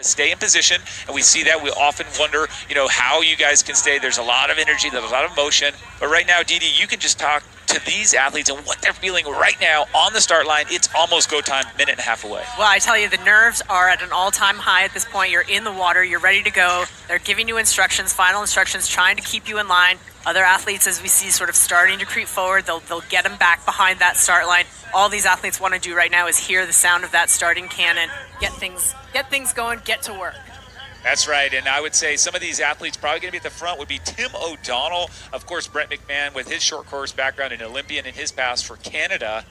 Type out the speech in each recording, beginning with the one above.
Stay in position, and we see that. We often wonder, how you guys can stay. There's a lot of energy, there's a lot of motion, but right now, Dee Dee, you can just talk to these athletes and what they're feeling right now on the start line. It's almost go time, minute and a half away. Well, I tell you, the nerves are at an all-time high at this point. You're in the water, you're ready to go. They're giving you instructions, final instructions, trying to keep you in line. Other athletes, as we see, sort of starting to creep forward. They'll get them back behind that start line. All these athletes want to do right now is hear the sound of that starting cannon, get things going, get to work. That's right, and I would say some of these athletes probably going to be at the front would be Tim O'Donnell. Of course, Brent McMahon with his short course background, an Olympian in his past for Canada.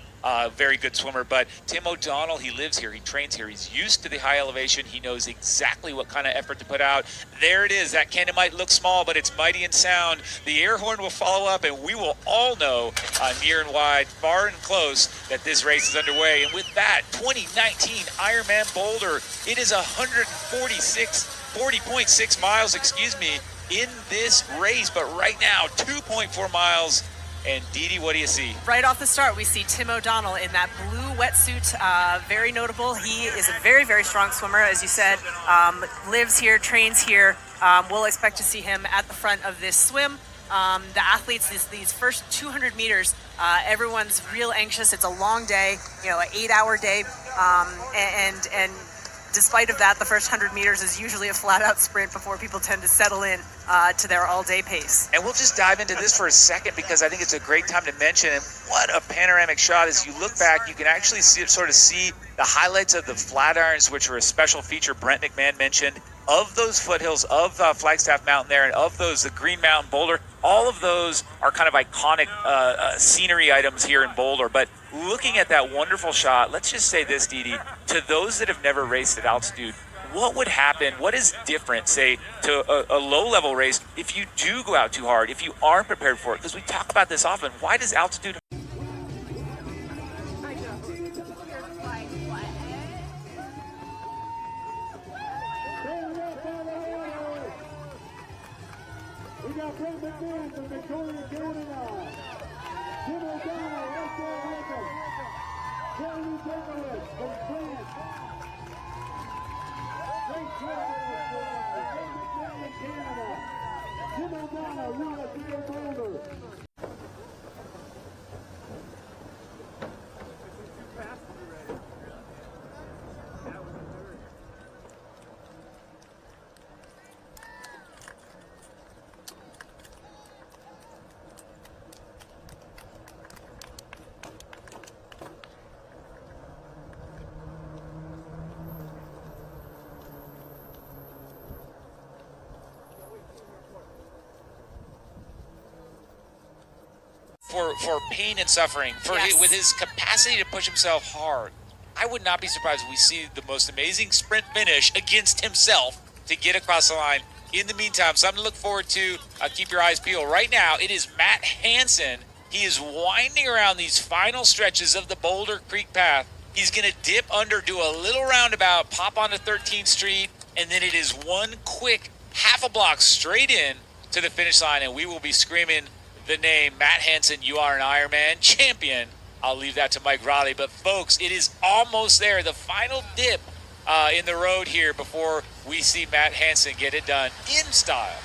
Very good swimmer, but Tim O'Donnell, he lives here, he trains here, he's used to the high elevation, he knows exactly what kind of effort to put out. There it is, that cannon might look small, but it's mighty in sound. The air horn will follow up, and we will all know near and wide, far and close, that this race is underway. And with that, 2019 Ironman Boulder, it is 40.6 miles, in this race, but right now, 2.4 miles. And Dee Dee, what do you see? Right off the start, we see Tim O'Donnell in that blue wetsuit. Very notable. He is a very, very strong swimmer, as you said. Lives here, trains here. We'll expect to see him at the front of this swim. The athletes, these first 200 meters, everyone's real anxious. It's a long day, an 8-hour day, and despite of that, the first 100 meters is usually a flat-out sprint before people tend to settle in to their all-day pace. And we'll just dive into this for a second because I think it's a great time to mention, and what a panoramic shot. As you look back, you can actually see the highlights of the Flatirons, which were a special feature Brent McMahon mentioned, of those foothills, of Flagstaff Mountain there, and of those, the Green Mountain Boulder. All of those are kind of iconic scenery items here in Boulder. But looking at that wonderful shot, let's just say this, Dee Dee, to those that have never raced at altitude, what would happen, what is different, say, to a low-level race if you do go out too hard, if you aren't prepared for it? Because we talk about this often. Why does altitude... We got Brent McMahon from Victoria Golden Eye. Tim O'Donnell right there with him. Jeremy Berkowitz from France. Great travelers from Canada. Tim O'Donnell, USA Boulder. For pain and suffering, Yes. With his capacity to push himself hard, I would not be surprised if we see the most amazing sprint finish against himself to get across the line. In the meantime, something to look forward to. Keep your eyes peeled. Right now, it is Matt Hanson. He is winding around these final stretches of the Boulder Creek Path. He's going to dip under, do a little roundabout, pop onto 13th Street, and then it is one quick half a block straight in to the finish line, and we will be screaming the name, Matt Hanson, you are an Ironman champion. I'll leave that to Mike Raleigh. But folks, it is almost there. The final dip in the road here before we see Matt Hanson get it done in style.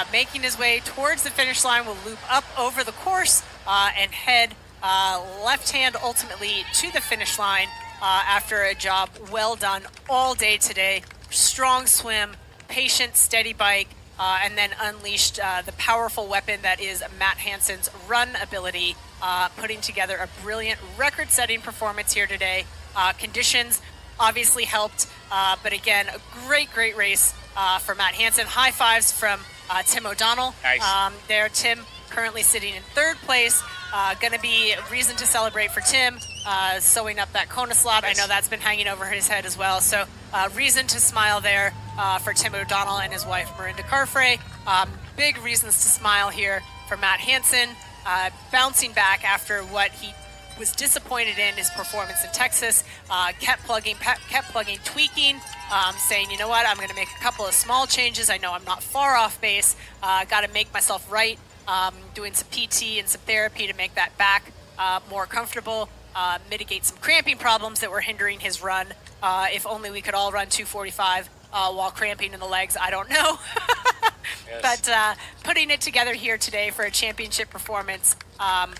Making his way towards the finish line, will loop up over the course and head left hand ultimately to the finish line after a job well done all day today. Strong swim, patient, steady bike. And then unleashed the powerful weapon that is Matt Hanson's run ability, putting together a brilliant record-setting performance here today. Conditions obviously helped, but again, a great race for Matt Hanson. High fives from Tim O'Donnell. Nice. There, Tim currently sitting in third place. Going to be a reason to celebrate for Tim, sewing up that Kona slot. Yes. I know that's been hanging over his head as well. So reason to smile there for Tim O'Donnell and his wife, Marinda Carfrey. Big reasons to smile here for Matt Hanson, bouncing back after what he was disappointed in his performance in Texas. Kept plugging, tweaking, saying, you know what, I'm going to make a couple of small changes. I know I'm not far off base. Got to make myself right. Doing some PT and some therapy to make that back more comfortable, mitigate some cramping problems that were hindering his run. If only we could all run 2:45 while cramping in the legs. I don't know. Yes. But putting it together here today for a championship performance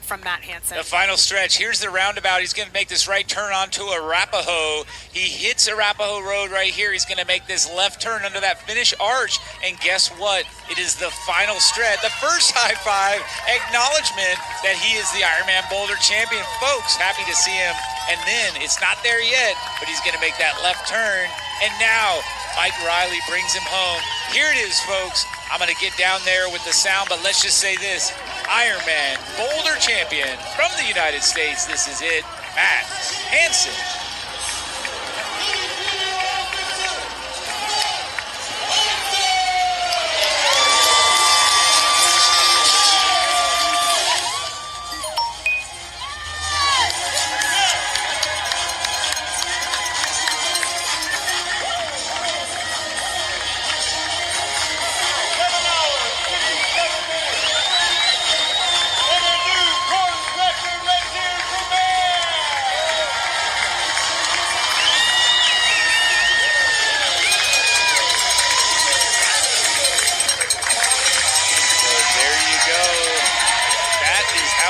from Matt Hanson. The final stretch. Here's the roundabout. He's going to make this right turn onto Arapahoe. He hits Arapahoe Road right here. He's going to make this left turn under that finish arch. And guess what? It is the final stretch. The first high five acknowledgement that he is the Ironman Boulder champion. Folks, happy to see him. And then it's not there yet, but he's going to make that left turn. And now Mike Riley brings him home. Here it is, folks. I'm going to get down there with the sound, but let's just say this. Ironman Boulder champion from the United States. This is it, Matt Hanson.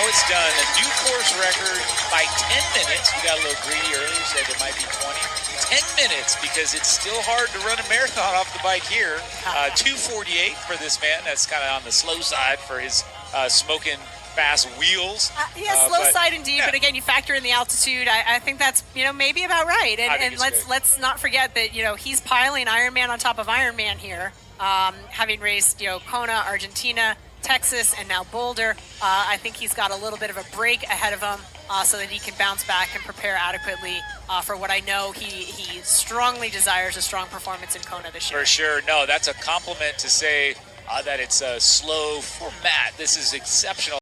It's done. A new course record by 10 minutes. We got a little greedy earlier, said it might be 20. 10 minutes because it's still hard to run a marathon off the bike here. 2:48 for this man. That's kind of on the slow side for his smoking fast wheels. Slow side indeed. Yeah. But again, you factor in the altitude. I think that's maybe about right. And let's not forget that he's piling Ironman on top of Ironman here, having raced Kona, Argentina, Texas, and now Boulder. I think he's got a little bit of a break ahead of him so that he can bounce back and prepare adequately for what I know he strongly desires a strong performance in Kona this year. For sure. No, that's a compliment to say that it's a slow format. This is exceptional.